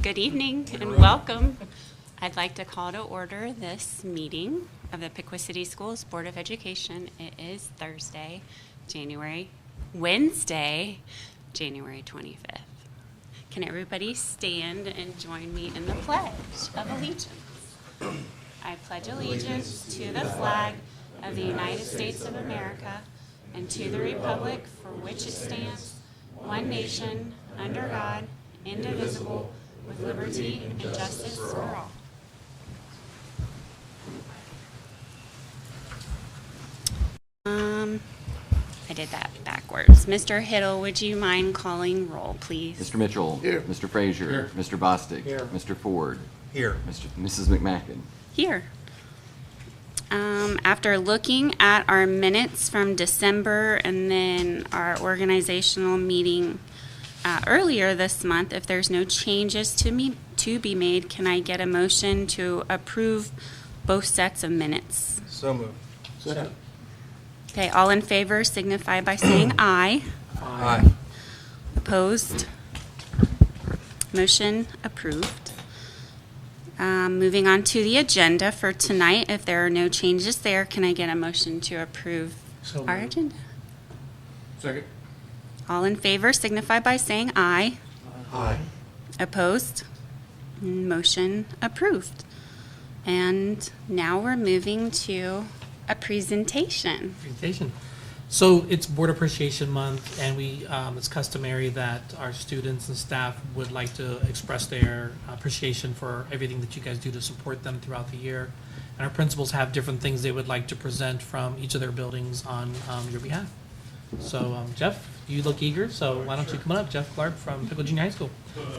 Good evening and welcome. I'd like to call to order this meeting of the Piqua City Schools Board of Education. It is Wednesday, January 25th. Can everybody stand and join me in the Pledge of Allegiance? I pledge allegiance to the flag of the United States of America and to the republic for which it stands, one nation, under God, indivisible, with liberty and justice for all. I did that backwards. Mr. Hiddle, would you mind calling roll, please? Mr. Mitchell. Here. Mr. Frazier. Here. Mr. Bostic. Here. Mr. Ford. Here. Mrs. McMacken. Here. After looking at our minutes from December and then our organizational meeting earlier this month, if there's no changes to be made, can I get a motion to approve both sets of minutes? So moved. Second. Okay, all in favor signify by saying aye. Aye. Opposed? Motion approved. Moving on to the agenda for tonight, if there are no changes there, can I get a motion to approve So our moved. agenda? Second. All in favor signify by saying aye. Aye. Opposed? Motion approved. And now we're moving to a presentation. Presentation. So it's Board Appreciation Month, and it's customary that our students and staff would like to express their appreciation for everything that you guys do to support them throughout the year. And our principals have different things they would like to present from each of their buildings on your behalf. So Jeff, you look eager, so why don't you come on up, Jeff Clark from Piqua Junior High School.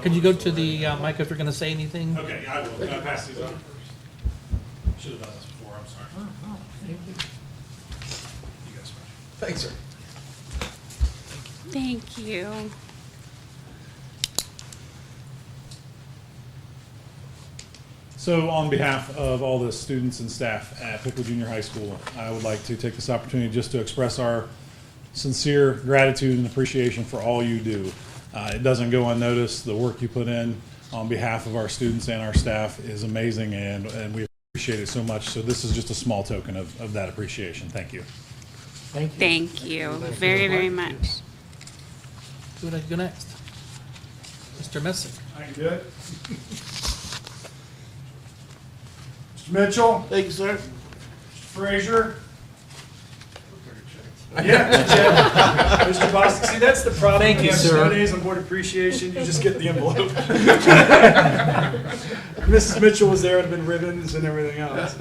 Could you go to the mic if you're going to say anything? Okay, I will. Can I pass these on first? Should have done this before, I'm sorry. You guys first. Thanks, sir. Thank you. So on behalf of all the students and staff at Piqua Junior High School, I would like to take this opportunity just to express our sincere gratitude and appreciation for all you do. It doesn't go unnoticed. The work you put in on behalf of our students and our staff is amazing, and we appreciate it so much. So this is just a small token of that appreciation. Thank you. Thank you. Thank you very, very much. Who would I go next? Mr. Messick. I can do it. Mr. Mitchell, Thank you, sir. Mr. Frazier. Yeah, Mr. Bostic. See, that's the problem. Thank when you, have sir. snow days on board appreciation, you just get the envelope. Mrs. Mitchell was there, it would have been ribbons and everything else.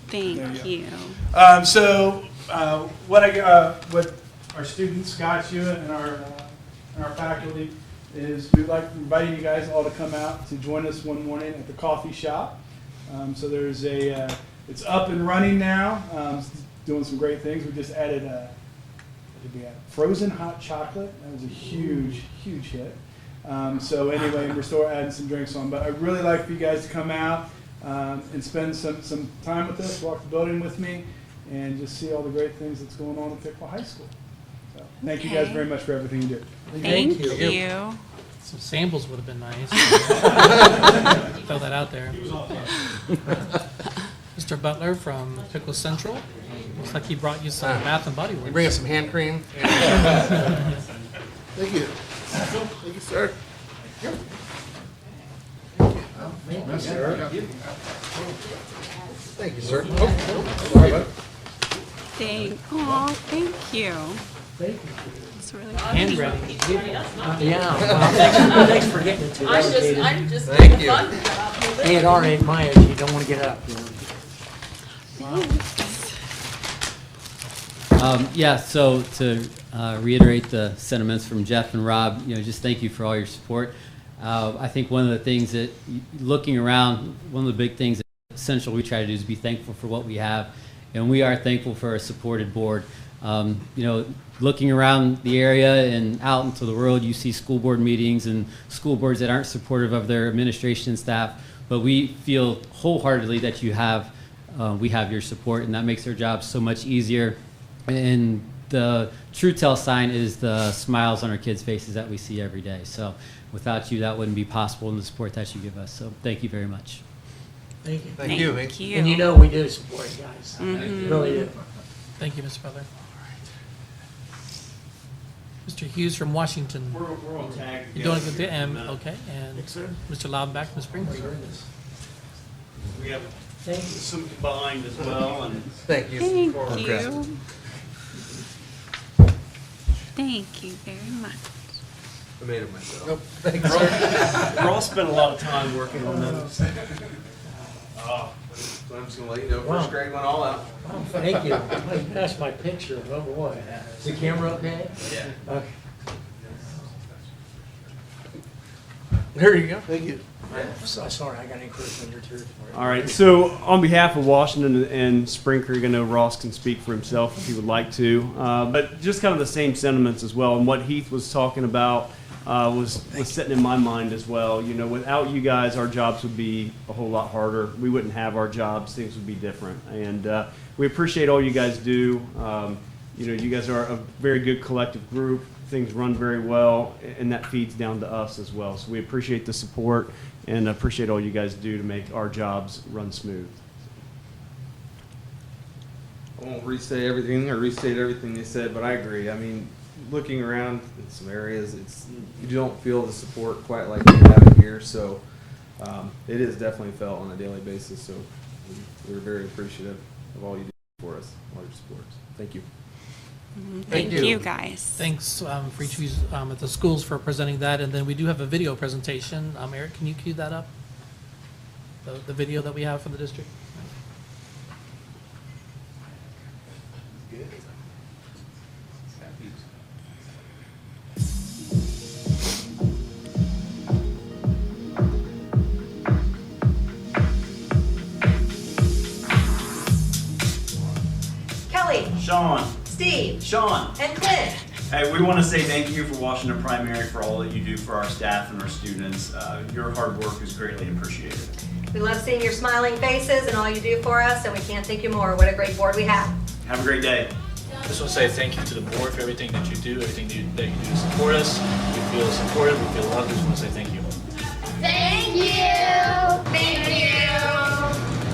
Thank you. What our students got you and our faculty is we'd like to invite you guys all to come out to join us one morning at the coffee shop. So there's it's up and running now, doing some great things. We just added what did we add? Frozen hot chocolate. That was a huge, huge hit. So anyway, we're still adding some drinks on. But I'd really like for you guys to come out and spend some time with us, walk the building with me, and just see all the great things that's going on at Piqua High School. So thank you guys Okay. very much for everything you do. Thank you. Some samples would have been nice. Throw that out there. Mr. Butler from Piqua Central. Looks like he brought you some Bath and Body We Works. bring us some hand cream. Thank you. Thank you, sir. Thank you, sir. Oh, sorry, bud. Thank you. It's really Handwriting. Yeah, well, thanks for getting it to us. I'm just Thank you. Hey, at our age, my age, you don't want to get up, you know. So to reiterate the sentiments from Jeff and Rob, just thank you for all your support. I think one of the things that, looking around, one of the big things that Central we try to do is be thankful for what we have, and we are thankful for a supported board. Looking around the area and out into the world, you see school board meetings and school boards that aren't supportive of their administration and staff, but we feel wholeheartedly that we have your support, and that makes our job so much easier. And the true tell sign is the smiles on our kids' faces that we see every day. So without you, that wouldn't be possible in the support that you give us. So thank you very much. Thank you. Thank you. Thank you. And you know we do support you guys. Mhm. Really do. Thank you, Mr. Butler. Mr. Hughes from Washington. We're all tagged You're doing together. good there, okay, and Mr. Loudback from Springfield. We have Thank you. some combined as well, and Thank you. Thank Congrats. you. Thank you very much. I made it myself. Nope. Thanks, sir. we're all spent a lot of time working on them. So I'm just gonna let you know, first grade went all out. Oh, thank you. That's my picture. Oh, boy. Is the camera okay? Yeah. Okay. There you go. Thank you. Sorry, I got encouragement here too. All right, so on behalf of Washington and Spring Creek, I know Ross can speak for himself if he would like to, but just kind of the same sentiments as well. And what Heath was talking about was sitting in my mind as well. You know, without you guys, our jobs would be a whole lot harder. We wouldn't have our jobs. Things would be different. And we appreciate all you guys do. You know, you guys are a very good collective group. Things run very well, and that feeds down to us as well. So we appreciate the support and appreciate all you guys do to make our jobs run smooth. I won't restate everything they said, but I agree. I mean, looking around in some areas, you don't feel the support quite like we have it here. So it is definitely felt on a daily basis. So we're very appreciative of all you do for us, all your support. Thank you. Thank you. you, guys. Thanks for each of you at the schools for presenting that, and then we do have a video presentation. Eric, can you cue that up? The video that we have from the district? Kelly, Sean, Steve, Sean, and Clint. hey, we want to say thank you for Washington Primary for all that you do for our staff and our students. Your hard work is greatly appreciated. We love seeing your smiling faces and all you do for us, and we can't thank you more. What a great board we have. Have a great day. I just want to say thank you to the board for everything that you do, everything that you do to support us. We feel supported, we feel loved. I just want to say thank you. Thank you. Thank you.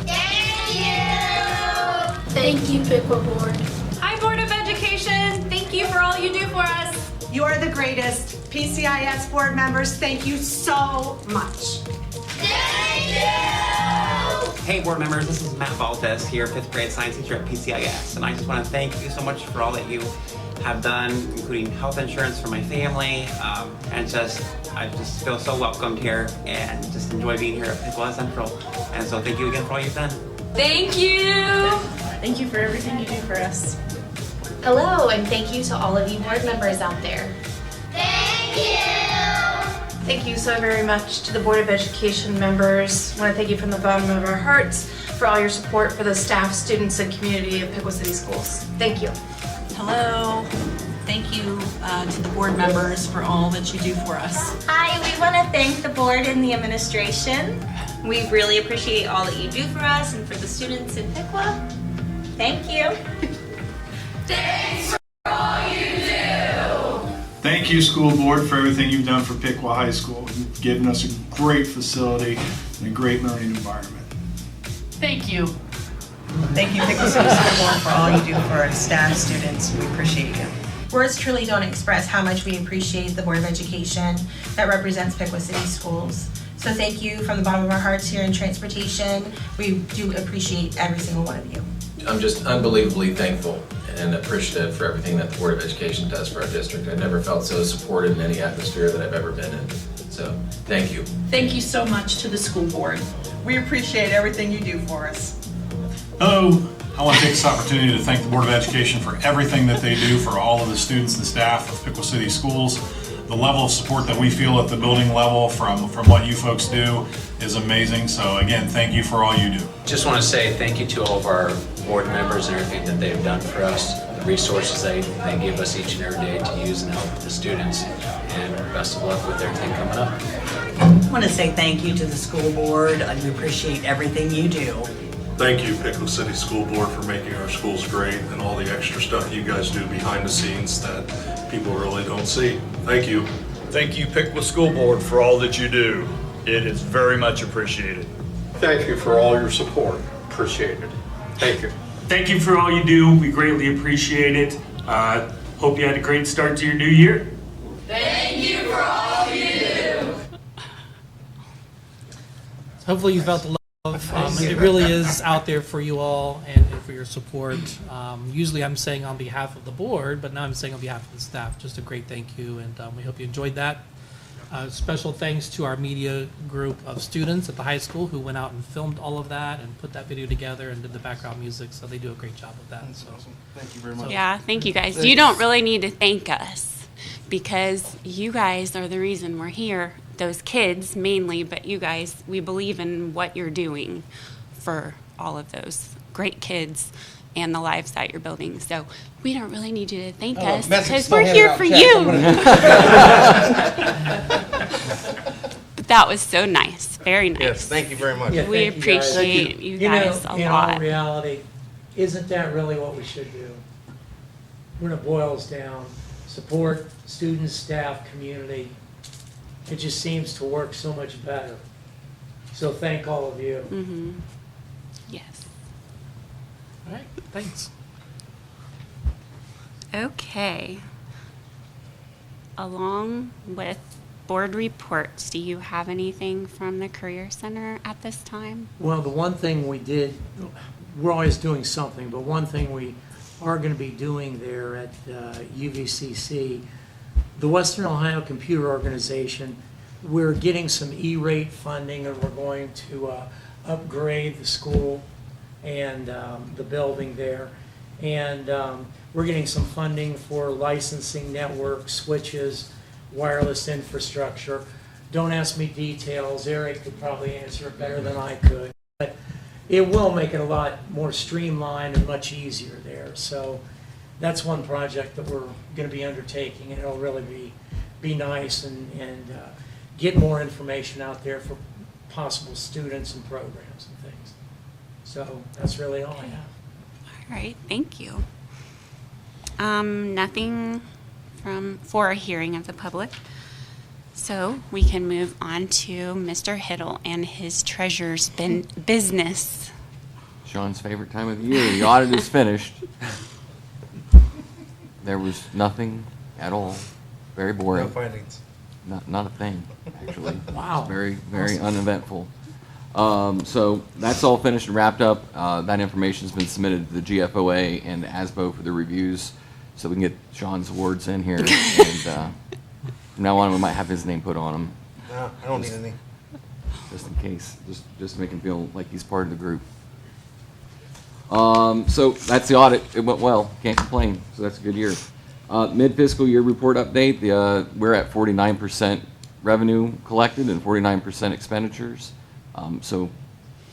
Thank you. Thank you, Piqua Board. Hi, Board of Education. Thank you for all you do for us. You are the greatest. PCIS board members, thank you so much. Thank you. Hey board members, this is Matt Valdes here, 5th grade science teacher at PCIS, and I just want to thank you so much for all that you have done, including health insurance for my family, and I just feel so welcomed here and just enjoy being here at Piqua Central. And so thank you again for all you've done. Thank you. Thank you for everything you do for us. Hello, and thank you to all of you board members out there. Thank you. Thank you so very much to the Board of Education members. I want to thank you from the bottom of our hearts for all your support for the staff, students, and community of Piqua City Schools. Thank you. Hello. Thank you to the board members for all that you do for us. Hi, we want to thank the board and the administration. We really appreciate all that you do for us and for the students in Piqua. Thank you. Thanks for all you do. Thank you, school board, for everything you've done for Piqua High School. You've given us a great facility and a great learning environment. Thank you. Thank you, Piqua City School Board, for all you do for our staff, students. We appreciate you. Words truly don't express how much we appreciate the Board of Education that represents Piqua City Schools. So thank you from the bottom of our hearts here in transportation. We do appreciate every single one of you. I'm just unbelievably thankful and appreciative for everything that the Board of Education does for our district. I've never felt so supported in any atmosphere that I've ever been in. So, thank you. Thank you so much to the school board. We appreciate everything you do for us. Hello. I want to take this opportunity to thank the Board of Education for everything that they do for all of the students and staff of Piqua City Schools. The level of support that we feel at the building level from what you folks do is amazing. So again, thank you for all you do. Just want to say thank you to all of our board members and everything that they've done for us, the resources they give us each and every day to use and help the students, and best of luck with everything coming up. I want to say thank you to the school board. We appreciate everything you do. Thank you, Piqua City School Board, for making our schools great and all the extra stuff you guys do behind the scenes that people really don't see. Thank you. Thank you, Piqua School Board, for all that you do. It is very much appreciated. Thank you for all your support. Appreciate it. Thank you. Thank you for all you do. We greatly appreciate it. Hope you had a great start to your new year. Thank you for all you do. Hopefully you felt the love. It really is out there for you all and for your support. Usually I'm saying on behalf of the board, but now I'm saying on behalf of the staff, just a great thank you, and we hope you enjoyed that. Special thanks to our media group of students at the high school who went out and filmed all of that and put that video together and did the background music, so they do a great job of that. So Thank you very much. Yeah, thank you guys. You don't really need to thank us because you guys are the reason we're here. Those kids mainly, but you guys, we believe in what you're doing for all of those great kids and the lives that you're building. So we don't really need you to thank us because we're here for you. But that was so nice. Very nice. Yes, thank you very much. Yeah, we appreciate you guys a in lot. all reality, isn't that really what we should do? When it boils down, support students, staff, community. It just seems to work so much better. So thank all of you. Mm-hmm. Yes. All right, thanks. Okay. Along with board reports, do you have anything from the Career Center at this time? Well, the one thing we did, we're always doing something, but one thing we are going to be doing there at UVCC, the Western Ohio Computer Organization, we're getting some E-rate funding, and we're going to upgrade the school and the building there. And we're getting some funding for licensing networks, switches, wireless infrastructure. Don't ask me details. Eric could probably answer it better than I could. But it will make it a lot more streamlined and much easier there. So that's one project that we're going to be undertaking, and it'll really be nice and get more information out there for possible students and programs and things. So that's really all I have. All right, thank you. Nothing for a hearing of the public. So we can move on to Mr. Hiddle and his treasurer's business. Sean's favorite time of the year. The audit is finished. There was nothing at all. Very boring. No findings. Not a thing, actually. Wow. It's very, very uneventful. So that's all finished and wrapped up. That information has been submitted to the GFOA and ASBO for the reviews, so we can get Sean's awards in here. And from now on, we might have his name put on them. No, I don't need any. Just in case, just to make him feel like he's part of the group. So that's the audit. It went well. Can't complain. So that's a good year. Mid-fiscal year report update. We're at 49% revenue collected and 49% expenditures. So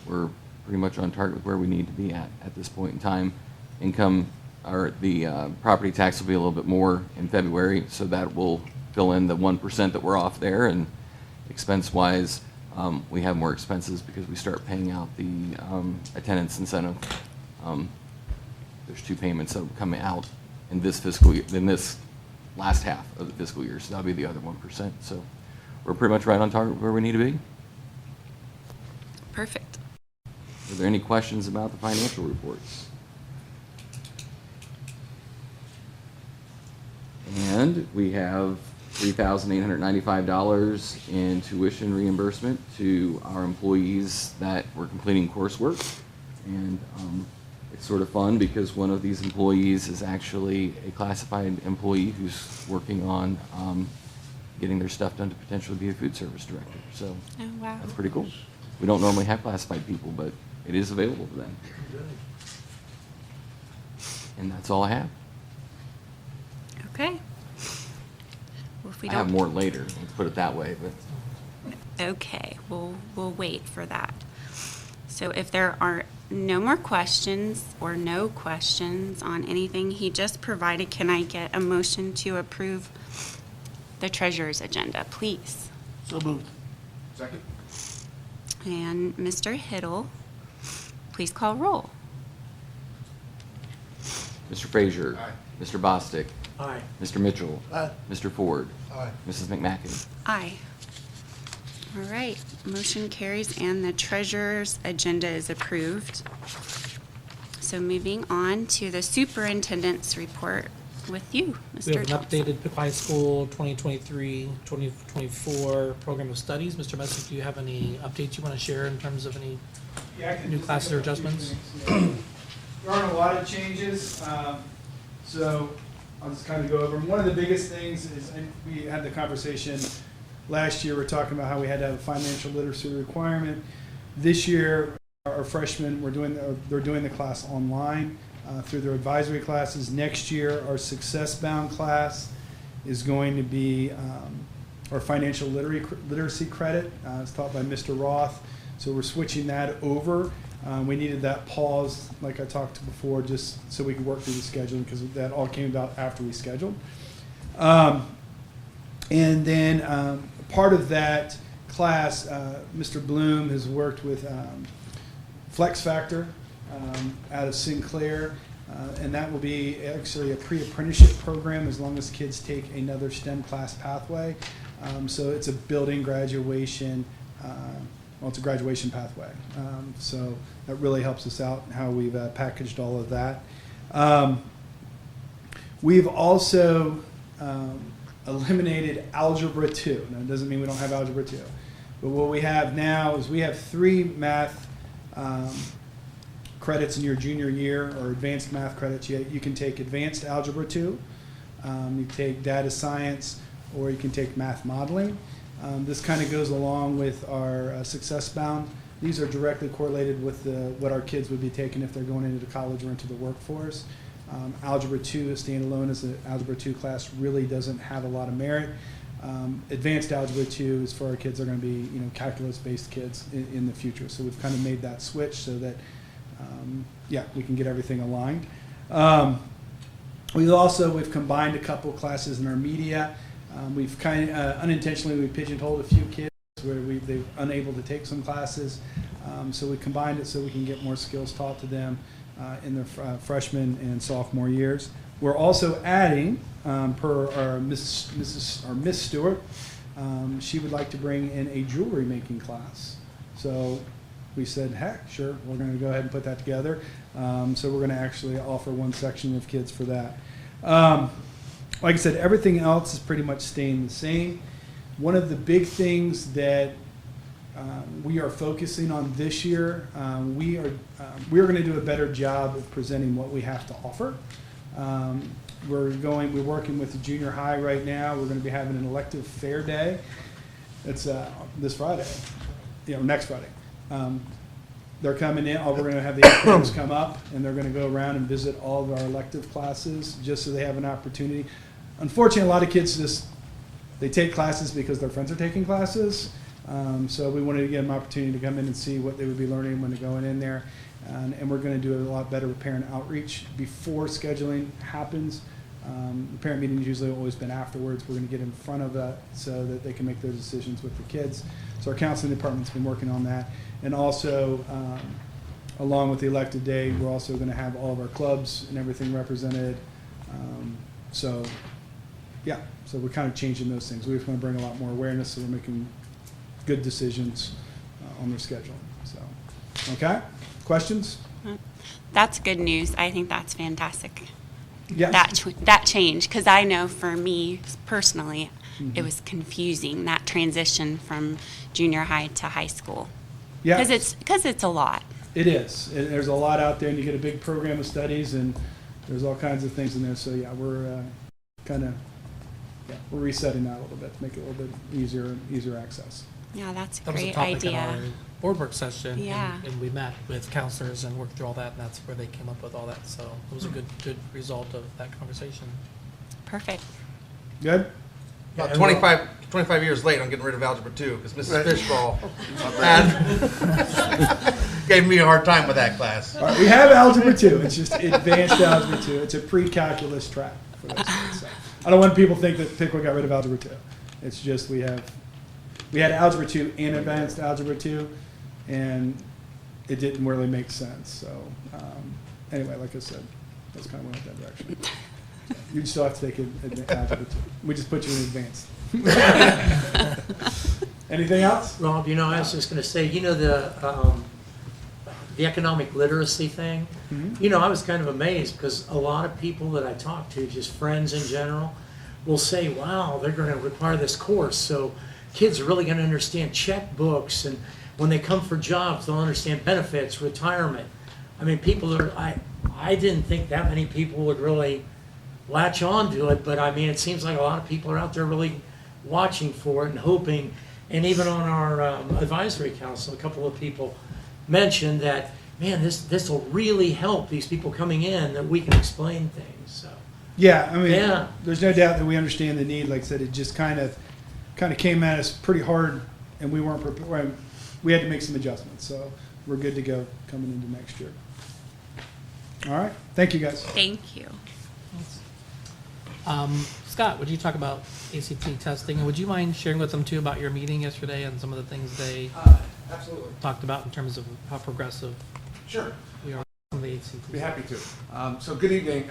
we're pretty much on target with where we need to be at this point in time. Income, or the property tax will be a little bit more in February, so that will fill in the 1% that we're off there. And expense-wise, we have more expenses because we start paying out the attendance incentive. There's 2 payments that will come out in this fiscal year, in this last half of the fiscal year, so that'll be the other 1%. So we're pretty much right on target where we need to be. Perfect. Are there any questions about the financial reports? And we have $3,895 in tuition reimbursement to our employees that were completing coursework. And it's sort of fun because one of these employees is actually a classified employee who's working on getting their stuff done to potentially be a food service director. So that's pretty cool. We don't normally have classified people, but it is available to them. And that's all I have. Okay. Well, if we I don't have more later, let's put it that way. But okay, we'll wait for that. So if there are no more questions or no questions on anything he just provided, can I get a motion to approve the treasurer's agenda, please? So moved. Second. And Mr. Hiddle, please call roll. Mr. Frazier. Aye. Mr. Bostic. Aye. Mr. Mitchell. Aye. Mr. Ford. Aye. Mrs. McMacken. Aye. All right, motion carries and the treasurer's agenda is approved. So moving on to the superintendent's report with you, We Mr. have an Johnson. updated Piqua High School 2023-2024 program of studies. Mr. Messick, do you have any updates you want to share in terms of any Yeah, I can new just classes think or of a few adjustments? things. There aren't a lot of changes, so I'll just kind of go over them. One of the biggest things is, and we had the conversation last year, we're talking about how we had to have a financial literacy requirement. This year, our freshmen, they're doing the class online through their advisory classes. Next year, our Success Bound class is going to be our financial literacy credit. It's taught by Mr. Roth, so we're switching that over. We needed that pause, like I talked to before, just so we could work through the scheduling, because that all came about after we scheduled. And then part of that class, Mr. Bloom has worked with Flex Factor out of Sinclair, and that will be actually a pre-apprenticeship program as long as kids take another STEM class pathway. So it's a building graduation. Well, it's a graduation pathway. So that really helps us out in how we've packaged all of that. We've also eliminated Algebra 2. Now, it doesn't mean we don't have Algebra 2. But what we have now is we have 3 math credits in your junior year, or advanced math credits. You can take Advanced Algebra 2, you take Data Science, or you can take Math Modeling. This kind of goes along with our Success Bound. These are directly correlated with what our kids would be taking if they're going into college or into the workforce. Algebra 2 is standalone as an Algebra 2 class, really doesn't have a lot of merit. Advanced Algebra 2 is for our kids that are going to be, calculus-based kids in the future. So we've kind of made that switch so that, we can get everything aligned. We've combined a couple classes in our media. We've kind of unintentionally pigeonholed a few kids where they're unable to take some classes. So we combined it so we can get more skills taught to them in their freshman and sophomore years. We're also adding, per our Miss Stewart, she would like to bring in a jewelry making class. So we said, heck, sure, we're going to go ahead and put that together. So we're going to actually offer one section of kids for that. Like I said, everything else is pretty much staying the same. One of the big things that we are focusing on this year, we are going to do a better job of presenting what we have to offer. We're working with the junior high right now. We're going to be having an elective fair day. It's this Friday, next Friday. They're coming in. We're going to have the academics come up, and they're going to go around and visit all of our elective classes just so they have an opportunity. Unfortunately, a lot of kids they take classes because their friends are taking classes. So we wanted to give them an opportunity to come in and see what they would be learning when they're going in there. And we're going to do a lot better with parent outreach before scheduling happens. The parent meetings usually always been afterwards. We're going to get in front of that so that they can make those decisions with the kids. So our counseling department's been working on that. And also, along with the elected day, we're also going to have all of our clubs and everything represented. So we're kind of changing those things. We just want to bring a lot more awareness so we're making good decisions on their schedule. So, okay? Questions? That's good news. I think that's fantastic. Yes. That change, because I know for me personally, it was confusing, that transition from junior high to high school. Yeah. Because it's a lot. It is. There's a lot out there, and you get a big program of studies, and there's all kinds of things in there. So we're we're resetting that a little bit to make it a little bit easier access. Yeah, that's a That was a great topic idea. in our board work session. Yeah. And we met with counselors and worked through all that, and that's where they came up with all that. So it was a good result of that conversation. Perfect. Good? About 25 years late, I'm getting rid of Algebra 2 because Mrs. Fishball gave me a hard time with that class. All right, we have Algebra 2. It's just Advanced Algebra 2. It's a pre-calculus track for those kids. So I don't want people to think that Piqua got rid of Algebra 2. It's just we had Algebra 2 and Advanced Algebra 2, and it didn't really make sense. So anyway, like I said, that's kind of went that direction. You still have to take algebra 2. We just put you in advanced. Anything else? Rob, I was just going to say, the economic literacy thing, I was kind of amazed because a lot of people that I talk to, just friends in general, will say, wow, they're going to require this course. So kids are really going to understand checkbooks, and when they come for jobs, they'll understand benefits, retirement. I mean, I didn't think that many people would really latch on to it, but I mean, it seems like a lot of people are out there really watching for it and hoping. And even on our advisory council, a couple of people mentioned that, man, this will really help these people coming in, that we can explain things. So yeah, I mean, there's no doubt that we understand the need. Like I said, it just kind of came at us pretty hard, and we weren't prepared. We had to make some adjustments, so we're good to go coming into next year. All right, thank you guys. Thank you. Scott, would you talk about ACT testing? And would you mind sharing with them too about your meeting yesterday and some of the things they absolutely talked about in terms of how progressive Sure. we are on the ACT? Be happy to. So good evening.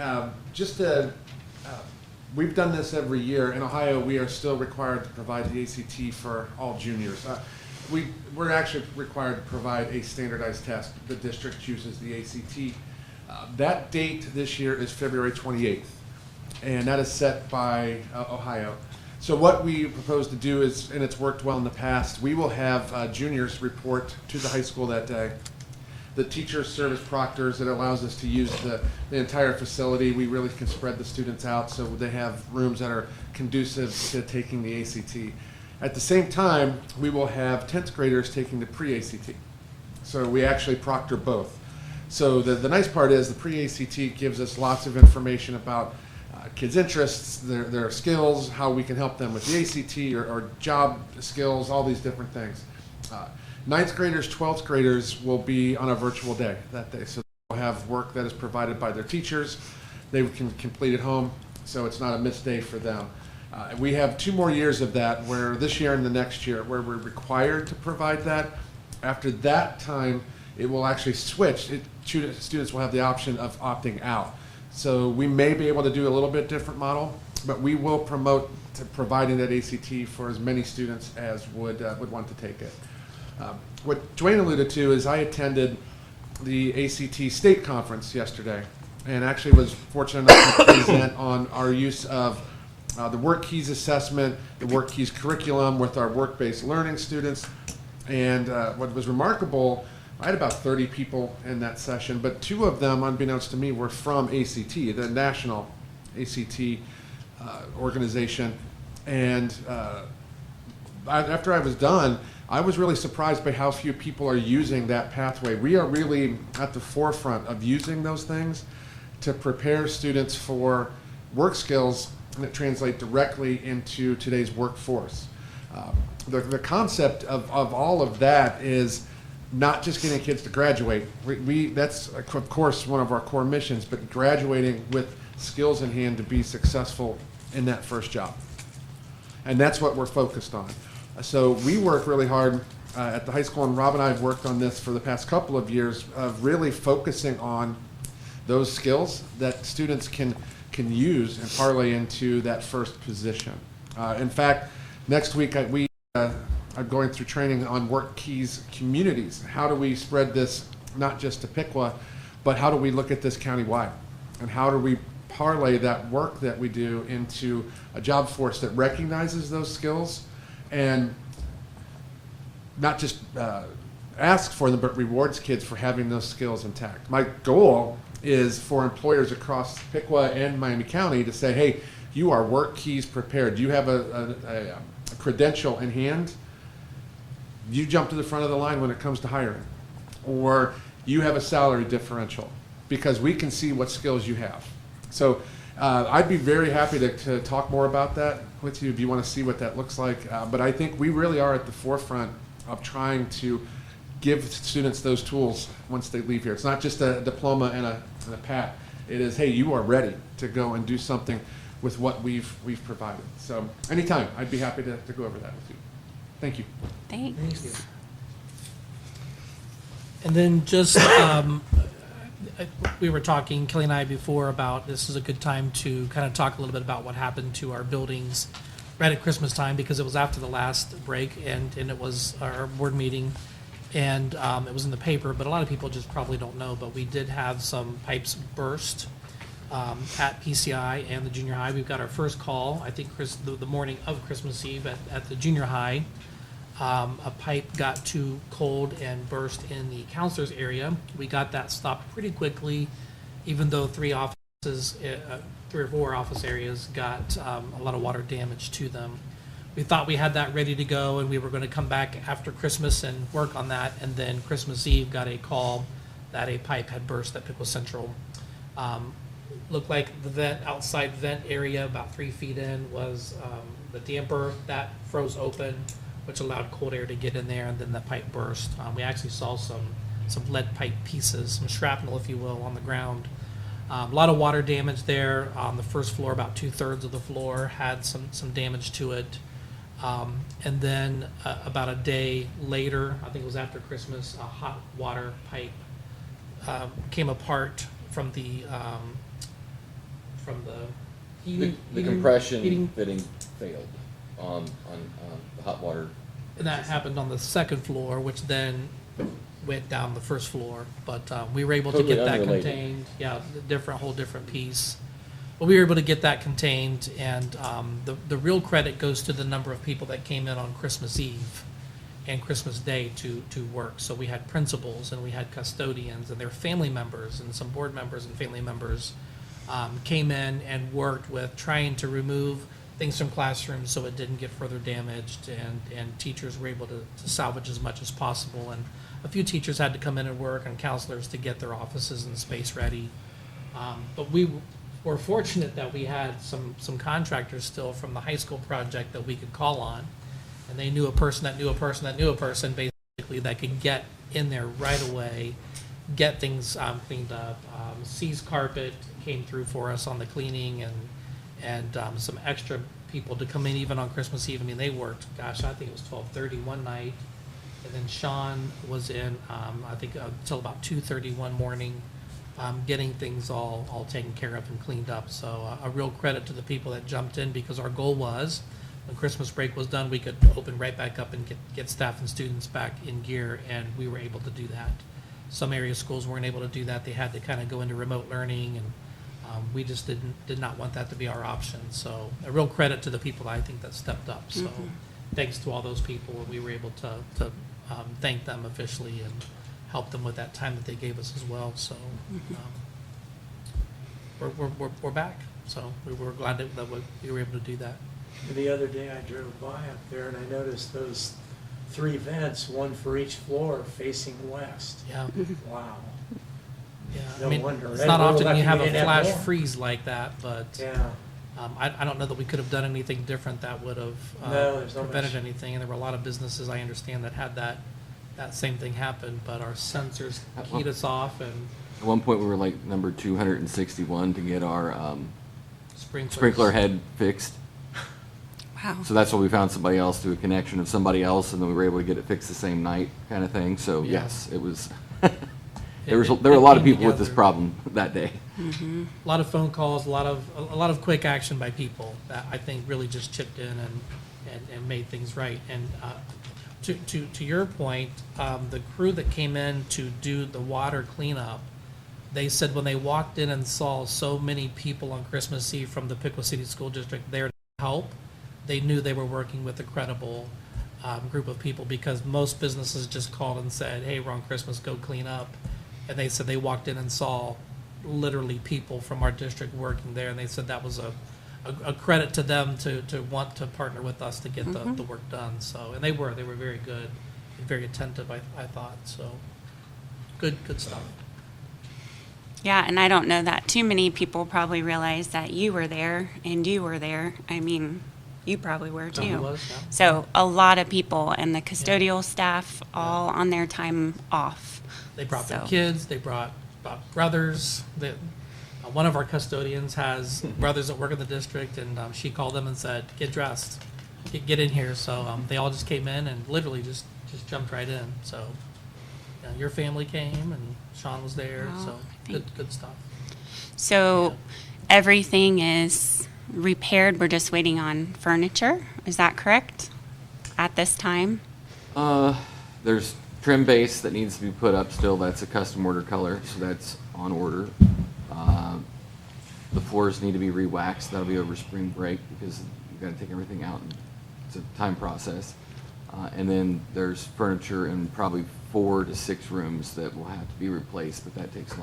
We've done this every year. In Ohio, we are still required to provide the ACT for all juniors. We're actually required to provide a standardized test. The district chooses the ACT. That date this year is February 28th. And that is set by Ohio. So what we propose to do is, and it's worked well in the past, we will have juniors report to the high school that day. The teachers serve as proctors. It allows us to use the entire facility. We really can spread the students out so they have rooms that are conducive to taking the ACT. At the same time, we will have 10th graders taking the pre-ACT. So we actually proctor both. So the nice part is the pre-ACT gives us lots of information about kids' interests, their skills, how we can help them with the ACT or job skills, all these different things. 9th graders, 12th graders will be on a virtual day that day. So they'll have work that is provided by their teachers. They can complete at home, so it's not a missed day for them. We have 2 more years of that, where this year and the next year, where we're required to provide that. After that time, it will actually switch. Students will have the option of opting out. So we may be able to do a little bit different model, but we will promote to providing that ACT for as many students as would want to take it. What Dwayne alluded to is I attended the ACT state conference yesterday, and actually was fortunate enough to present on our use of the Work Keys assessment, the Work Keys curriculum with our work-based learning students. And what was remarkable, I had about 30 people in that session, but 2 of them, unbeknownst to me, were from ACT, the national ACT organization. And after I was done, I was really surprised by how few people are using that pathway. We are really at the forefront of using those things to prepare students for work skills that translate directly into today's workforce. The concept of all of that is not just getting kids to graduate. That's, of course, one of our core missions, but graduating with skills in hand to be successful in that first job. And that's what we're focused on. So we work really hard at the high school, and Rob and I have worked on this for the past couple of years, of really focusing on those skills that students can use and parlay into that first position. In fact, next week I'm going through training on Work Keys communities. How do we spread this not just to Piqua, but how do we look at this countywide? And how do we parlay that work that we do into a job force that recognizes those skills and not just asks for them, but rewards kids for having those skills intact. My goal is for employers across Piqua and Miami County to say, hey, you are Work Keys prepared. Do you have a credential in hand? You jump to the front of the line when it comes to hiring. Or you have a salary differential, because we can see what skills you have. So I'd be very happy to talk more about that with you if you want to see what that looks like. But I think we really are at the forefront of trying to give students those tools once they leave here. It's not just a diploma and a pat. It is, hey, you are ready to go and do something with what we've provided. So anytime, I'd be happy to go over that with you. Thank you. Thanks. Thank you. And then just, we were talking, Kelly and I, before about this is a good time to kind of talk a little bit about what happened to our buildings right at Christmas time, because it was after the last break and it was our board meeting, and it was in the paper, but a lot of people just probably don't know, but we did have some pipes burst at PCI and the junior high. We've got our first call, I think the morning of Christmas Eve at the junior high. A pipe got too cold and burst in the counselor's area. We got that stopped pretty quickly, even though 3 or 4 office areas got a lot of water damage to them. We thought we had that ready to go, and we were going to come back after Christmas and work on that, and then Christmas Eve got a call that a pipe had burst at Piqua Central. Looked like the outside vent area, about 3 feet in, was the damper that froze open, which allowed cold air to get in there, and then the pipe burst. We actually saw some lead pipe pieces, some shrapnel, if you will, on the ground. A lot of water damage there. On the first floor, about 2/3 of the floor had some damage to it. And then about a day later, I think it was after Christmas, a hot water pipe came apart from the heating. The compression heating fitting failed on the hot water. And that happened on the second floor, which then went down the first floor. But we were able to Totally get that unrelated. contained. Yeah, whole different piece. But we were able to get that contained, and the real credit goes to the number of people that came in on Christmas Eve and Christmas Day to work. So we had principals, and we had custodians, and their family members, and some board members and family members came in and worked with trying to remove things from classrooms so it didn't get further damaged, and teachers were able to salvage as much as possible. And a few teachers had to come in and work, and counselors to get their offices and space ready. But we were fortunate that we had some contractors still from the high school project that we could call on, and they knew a person that knew a person that knew a person, basically, that could get in there right away, get things cleaned up. C's Carpet came through for us on the cleaning, and some extra people to come in even on Christmas Eve. I mean, they worked, gosh, I think it was 12:30 one night, and then Sean was in, I think, until about 2:30 one morning, getting things all taken care of and cleaned up. So a real credit to the people that jumped in, because our goal was, when Christmas break was done, we could open right back up and get staff and students back in gear, and we were able to do that. Some area schools weren't able to do that. They had to kind of go into remote learning, and we just did not want that to be our option. So a real credit to the people, I think, that stepped up. So thanks to all those people, and we were able to thank them officially and help them with that time that they gave us as well. So we're back. So we were glad that we were able to do that. The other day I drove by up there and I noticed those 3 vents, one for each floor, facing west. Yeah. Wow. Yeah, No I mean, wonder. it's They not were often lucky you have we a didn't have flash more. freeze like that, but Yeah. I don't know that we could have done anything different that would have No, there's not prevented much. anything. And there were a lot of businesses, I understand, that had that same thing happen, but our sensors keyed us off, and At one point, we were like number 261 to get our sprinklers. sprinkler head fixed. Wow. So that's why we found somebody else through a connection of somebody else, and then we were able to get it fixed the same night, kind of thing. So Yeah. yes, it was. There were a lot of people with this problem that day. A lot of phone calls, a lot of quick action by people that I think really just chipped in and made things right. And to your point, the crew that came in to do the water cleanup, they said when they walked in and saw so many people on Christmas Eve from the Piqua City School District there to help, they knew they were working with a credible group of people, because most businesses just called and said, hey, we're on Christmas, go clean up. And they said they walked in and saw literally people from our district working there, and they said that was a credit to them to want to partner with us to get the work done. So, and they were very good and very attentive, I thought. So good stuff. Yeah, and I don't know that too many people probably realize that you were there and you were there. I mean, you probably were too. Probably was, yeah. So a lot of people and the custodial staff all on their time off. They brought their So- kids, they brought brothers. One of our custodians has brothers that work in the district, and she called them and said, get dressed, get in here. So they all just came in and literally just jumped right in. So your family came and Sean was there, Oh, so good stuff. So everything is repaired. We're just waiting on furniture. Is that correct? At this time? There's trim base that needs to be put up still. That's a custom order color, so that's on order. The floors need to be re-waxed. That'll be over spring break because you've got to take everything out. And it's a time process. And then there's furniture in probably 4 to 6 rooms that will have to be replaced, but that takes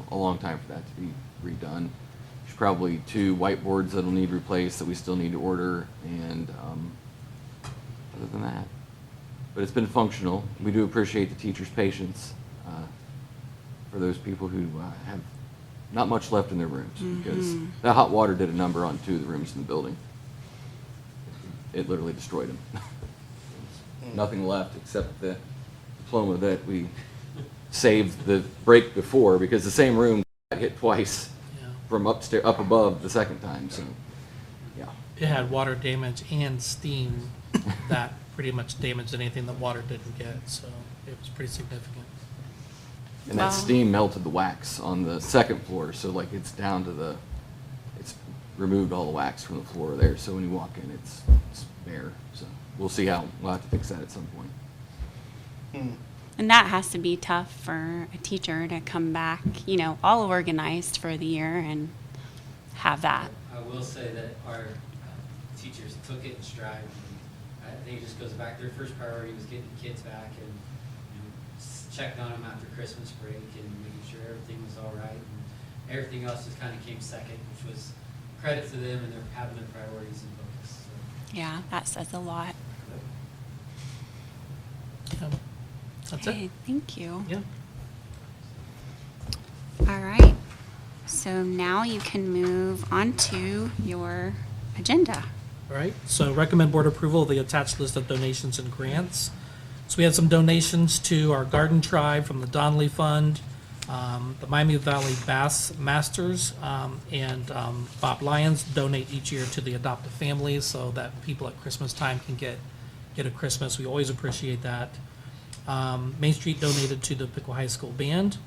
a long time for that to be redone. There's probably 2 whiteboards that'll need replaced that we still need to order, and other than that. But it's been functional. We do appreciate the teachers' patience for those people who have not much left in their rooms, because that hot water did a number on 2 of the rooms in the building. It literally destroyed them. Nothing left except the diploma that we saved the break before, because the same room got hit twice from up above the second time. So, yeah. It had water damage and steam that pretty much damaged anything that water didn't get, so it was pretty significant. And that steam melted the wax on the second floor, so like it's down to it's removed all the wax from the floor there. So when you walk in, it's bare. So we'll have to fix that at some point. And that has to be tough for a teacher to come back, all organized for the year and have that. I will say that our teachers took it in stride. I think it just goes back. Their first priority was getting the kids back and checking on them after Christmas break and making sure everything was all right. And everything else just kind of came second, which was credit to them and their having their priorities in focus. So. Yeah, that says a lot. That's Okay, it. thank you. Yeah. All right. So now you can move on to your agenda. All right, so recommend board approval of the attached list of donations and grants. So we had some donations to our Garden Tribe from the Donnelly Fund, the Miami Valley Bass Masters, and Bob Lyons donate each year to the Adopt a Family so that people at Christmas time can get a Christmas. We always appreciate that. Main Street donated to the Piqua High School Band.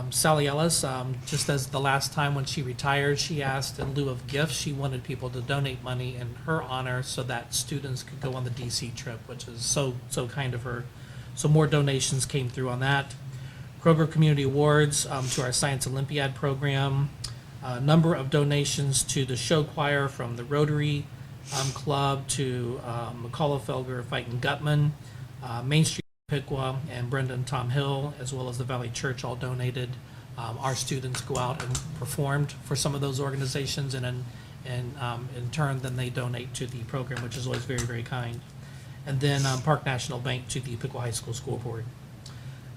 Sally Ellis, just as the last time when she retired, she asked in lieu of gifts, she wanted people to donate money in her honor so that students could go on the DC trip, which is so kind of her. So more donations came through on that. Kroger Community Awards to our Science Olympiad program. A number of donations to the show choir from the Rotary Club to McCullough Felger Fighting Gutman. Main Street Piqua and Brendan Tom Hill, as well as the Valley Church, all donated. Our students go out and performed for some of those organizations, and in turn, then they donate to the program, which is always very, very kind. And then Park National Bank to the Piqua High School School Board.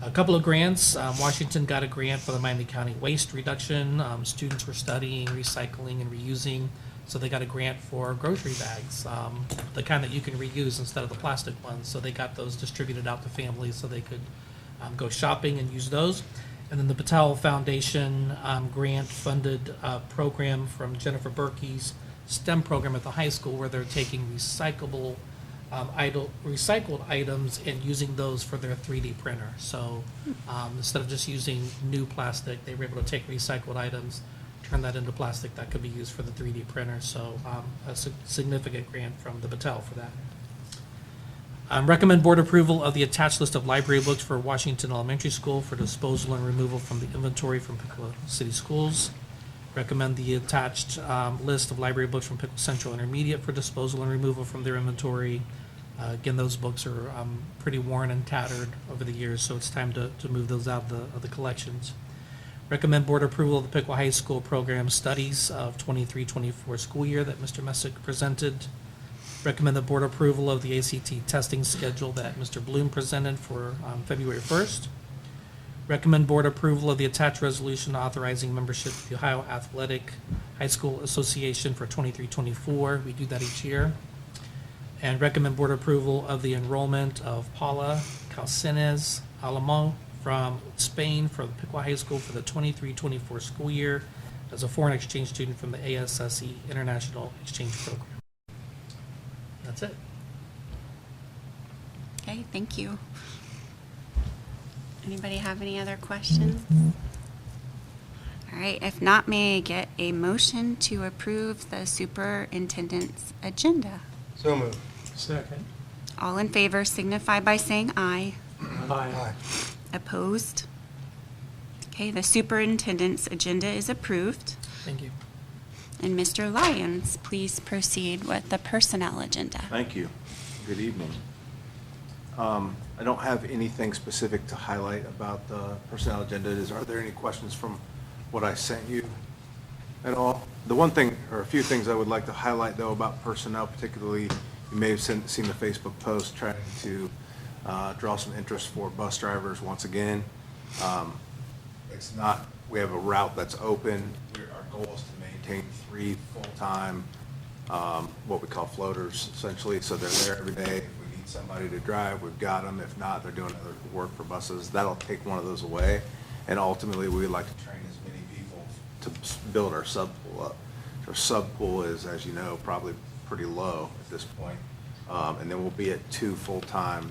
A couple of grants. Washington got a grant for the Miami County waste reduction. Students were studying recycling and reusing, so they got a grant for grocery bags, the kind that you can reuse instead of the plastic ones. So they got those distributed out to families so they could go shopping and use those. And then the Patel Foundation grant funded a program from Jennifer Berkey's STEM program at the high school, where they're taking recycled items and using those for their 3D printer. So instead of just using new plastic, they were able to take recycled items, turn that into plastic that could be used for the 3D printer. So a significant grant from the Patel for that. Recommend board approval of the attached list of library books for Washington Elementary School for disposal and removal from the inventory from Piqua City Schools. Recommend the attached list of library books from Piqua Central Intermediate for disposal and removal from their inventory. Again, those books are pretty worn and tattered over the years, so it's time to move those out of the collections. Recommend board approval of the Piqua High School program studies of 23-24 school year that Mr. Messick presented. Recommend the board approval of the ACT testing schedule that Mr. Bloom presented for February 1st. Recommend board approval of the attached resolution authorizing membership to the Ohio Athletic High School Association for 23-24. We do that each year. And recommend board approval of the enrollment of Paula Calcines Alamo from Spain for the Piqua High School for the 23-24 school year as a foreign exchange student from the ASSE International Exchange Program. That's it. Okay, thank you. Anybody have any other questions? All right, if not, may I get a motion to approve the superintendent's agenda? So moved. Second. All in favor signify by saying aye. Aye. Opposed? Okay, the superintendent's agenda is approved. Thank you. And Mr. Lyons, please proceed with the personnel agenda. Thank you. Good evening. I don't have anything specific to highlight about the personnel agenda. Are there any questions from what I sent you at all? The one thing, or a few things I would like to highlight though about personnel, particularly, you may have seen the Facebook post trying to draw some interest for bus drivers once again. It's not, we have a route that's open. Our goal is to maintain 3 full-time, what we call floaters, essentially. So they're there every day. If we need somebody to drive, we've got them. If not, they're doing other work for buses. That'll take one of those away. And ultimately, we would like to train as many people to build our sub pool up. Our sub pool is, as you know, probably pretty low at this point. And then we'll be at 2 full-time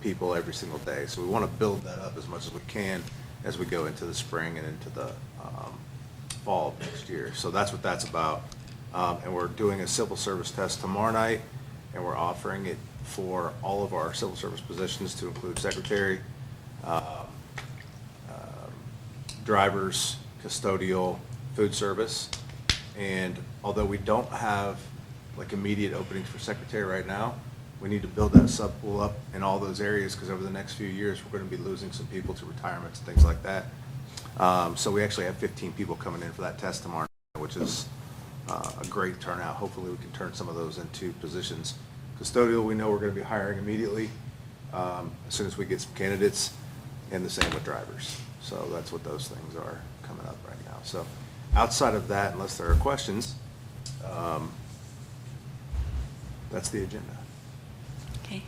people every single day. So we want to build that up as much as we can as we go into the spring and into the fall of next year. So that's what that's about. And we're doing a civil service test tomorrow night, and we're offering it for all of our civil service positions to include secretary, drivers, custodial, food service. And although we don't have like immediate openings for secretary right now, we need to build that sub pool up in all those areas, because over the next few years, we're going to be losing some people to retirements and things like that. So we actually have 15 people coming in for that test tomorrow, which is a great turnout. Hopefully we can turn some of those into positions. Custodial, we know we're going to be hiring immediately as soon as we get some candidates, and the same with drivers. So that's what those things are coming up right now. So outside of that, unless there are questions, that's the agenda. Okay.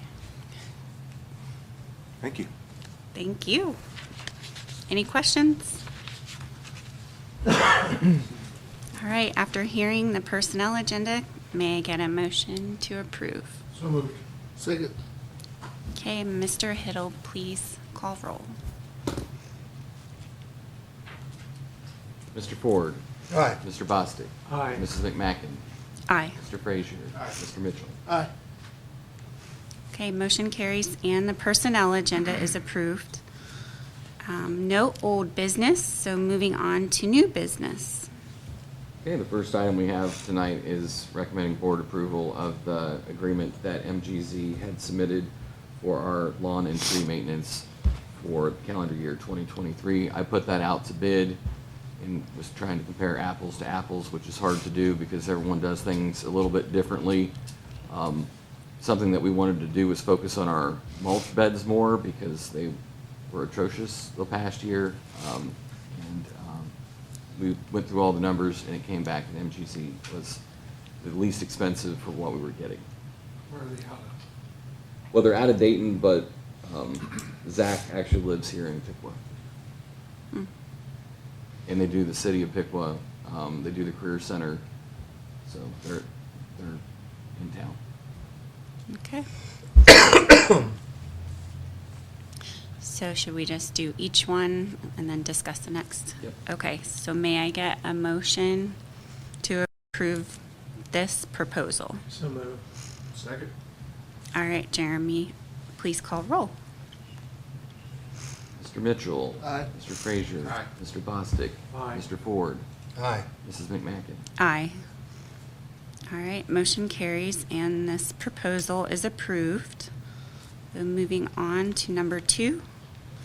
Thank you. Thank you. Any questions? All right, after hearing the personnel agenda, may I get a motion to approve? So moved. Second. Okay, Mr. Hiddle, please call roll. Mr. Ford. Aye. Mr. Bostic. Aye. Mrs. McMacken. Aye. Mr. Frazier. Mr. Mitchell. Aye. Okay, motion carries and the personnel agenda is approved. No old business, so moving on to new business. Okay, the first item we have tonight is recommending board approval of the agreement that MGZ had submitted for our lawn and tree maintenance for calendar year 2023. I put that out to bid and was trying to compare apples to apples, which is hard to do because everyone does things a little bit differently. Something that we wanted to do was focus on our mulch beds more because they were atrocious the past year. We went through all the numbers and it came back and MGC was the least expensive for what we were getting. Where are they out of? Well, they're out of Dayton, but Zach actually lives here in Piqua. Hmm. And they do the city of Piqua, they do the career center, so they're in town. Okay. So should we just do each one and then discuss the next? Yep. Okay, so may I get a motion to approve this proposal? So moved. Second. All right, Jeremy, please call roll. Mr. Mitchell. Aye. Mr. Frazier. Aye. Mr. Bostic. Aye. Mr. Ford. Aye. Mrs. McMacken. Aye. All right, motion carries and this proposal is approved. So moving on to number 2.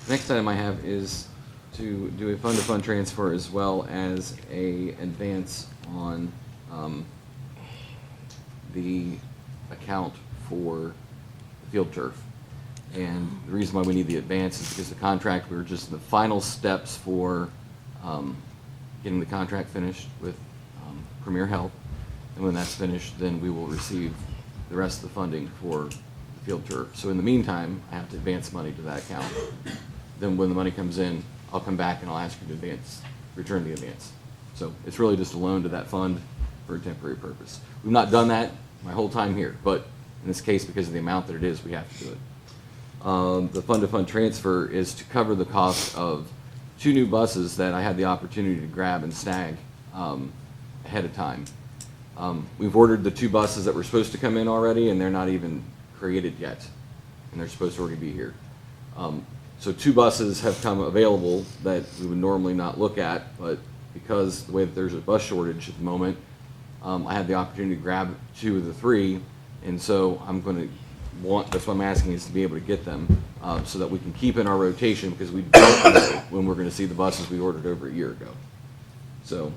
Next item I have is to do a fund-to-fund transfer as well as a advance on the account for the field turf. And the reason why we need the advance is because the contract, we were just in the final steps for getting the contract finished with Premier Health. And when that's finished, then we will receive the rest of the funding for the field turf. So in the meantime, I have to advance money to that account. Then when the money comes in, I'll come back and I'll ask you to return the advance. So it's really just a loan to that fund for a temporary purpose. We've not done that my whole time here, but in this case, because of the amount that it is, we have to do it. The fund-to-fund transfer is to cover the cost of 2 new buses that I had the opportunity to grab and snag ahead of time. We've ordered the 2 buses that were supposed to come in already, and they're not even created yet, and they're supposed to already be here. So 2 buses have come available that we would normally not look at, but because the way that there's a bus shortage at the moment, I had the opportunity to grab 2 of the 3, and so that's why I'm asking is to be able to get them so that we can keep in our rotation, because we don't know when we're going to see the buses we ordered over a year ago. So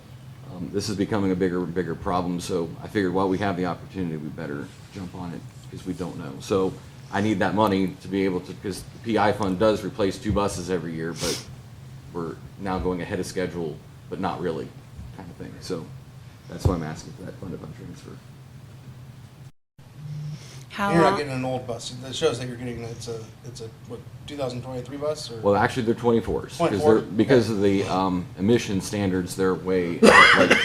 this is becoming a bigger and bigger problem, so I figured while we have the opportunity, we better jump on it because we don't know. So I need that money to be able to, because the PI fund does replace 2 buses every year, but we're now going ahead of schedule, but not really, kind of thing. So that's why I'm asking for that fund-to-fund transfer. How You're not long? getting an old bus. That shows that you're getting, it's a what, 2023 bus? Or? Well, actually, they're 24s. 24? Because of the emission standards, they're way, like,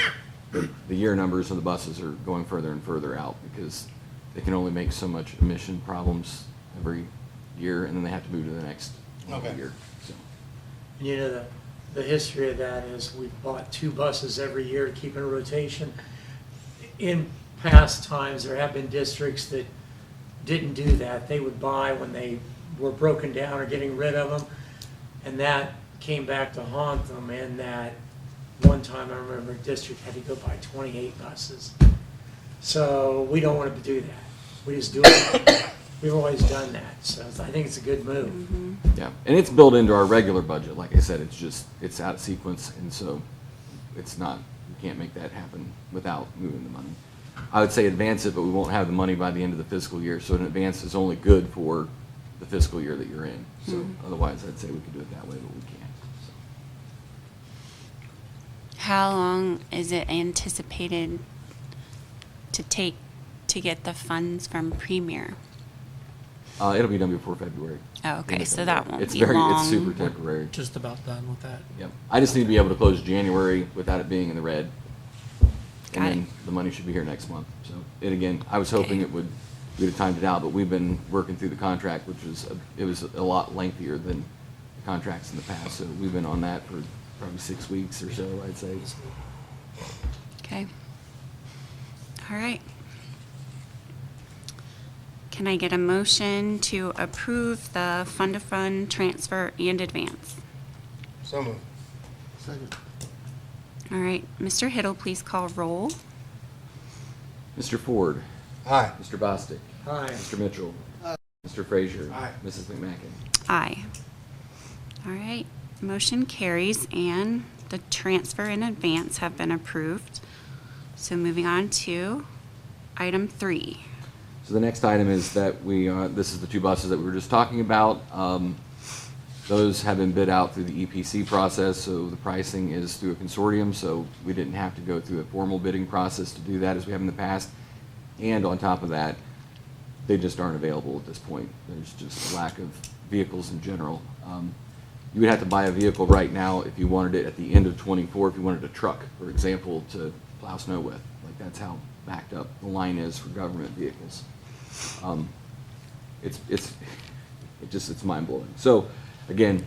the year numbers of the buses are going further and further out because they can only make so much emission problems every year, and then they have to move to the next year. So. You know, the history of that is we've bought 2 buses every year to keep in rotation. In past times, there have been districts that didn't do that. They would buy when they were broken down or getting rid of them, and that came back to haunt them. And that one time I remember a district had to go buy 28 buses. So we don't want to do that. We just do it. We've always done that, so I think it's a good move. Mm-hmm. Yeah, and it's built into our regular budget. Like I said, it's out of sequence, and so it's not, you can't make that happen without moving the money. I would say advance it, but we won't have the money by the end of the fiscal year, so an advance is only good for the fiscal year that you're in. So otherwise, I'd say we could do it that way, but we can't. So. How long is it anticipated to take to get the funds from Premier? It'll be done before February. Oh, okay, so that won't It's be long. It's super temporary. Just about done with that. Yep. I just need to be able to close January without it being in the red. Got And it. then the money should be here next month. So, and again, I was hoping we'd have timed it out, but we've been working through the contract, which was, it was a lot lengthier than the contracts in the past. So we've been on that for probably 6 weeks or so, I'd say. Okay. All right. Can I get a motion to approve the fund-to-fund transfer and advance? So moved. Second. All right, Mr. Hiddle, please call roll. Mr. Ford. Aye. Mr. Bostic. Aye. Mr. Mitchell. Aye. Mr. Frazier. Aye. Mrs. McMacken. Aye. All right, motion carries and the transfer and advance have been approved. So moving on to item 3. So the next item is that this is the 2 buses that we were just talking about. Those have been bid out through the EPC process, so the pricing is through a consortium, so we didn't have to go through a formal bidding process to do that as we have in the past. And on top of that, they just aren't available at this point. There's just a lack of vehicles in general. You would have to buy a vehicle right now if you wanted it at the end of '24, if you wanted a truck, for example, to plow snow with. Like, that's how backed up the line is for government vehicles. It's mind-blowing. So, again,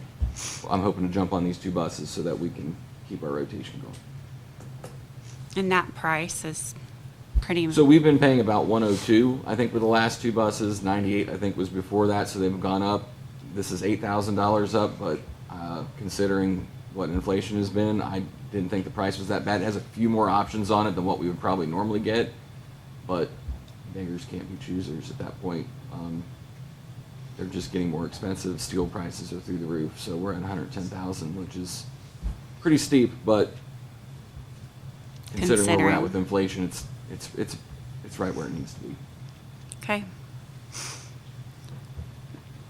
I'm hoping to jump on these 2 buses so that we can keep our rotation going. And that price is pretty. So we've been paying about 102, I think, for the last 2 buses. 98, I think, was before that, so they've gone up. This is $8,000 up, but considering what inflation has been, I didn't think the price was that bad. It has a few more options on it than what we would probably normally get, but beggars can't be choosers at that point. They're just getting more expensive. Steel prices are through the roof, so we're at $110,000, which is pretty steep, but considering where we're at with inflation, it's right where it needs to be. Okay.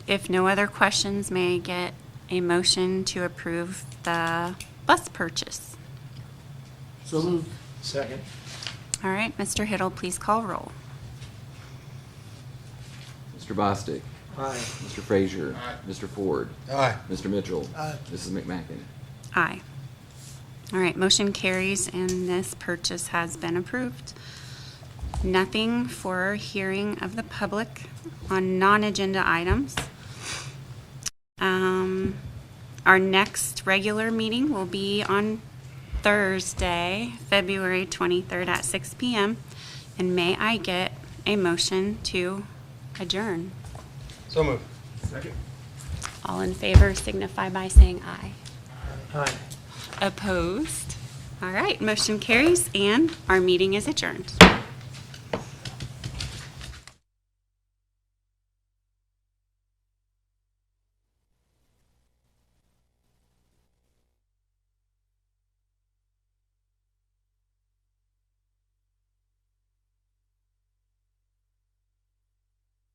If no other questions, may I get a motion to approve the bus purchase? So moved. Second. All right, Mr. Hiddle, please call roll. Mr. Bostic. Aye. Mr. Frazier. Aye. Mr. Ford. Aye. Mr. Mitchell. Aye. Mrs. McMacken. Aye. All right, motion carries and this purchase has been approved. Nothing for hearing of the public on non-agenda items. Our next regular meeting will be on Thursday, February 23rd at 6 p.m. And may I get a motion to adjourn? So moved. Second. All in favor signify by saying aye. Aye. Opposed? All right, motion carries and our meeting is adjourned.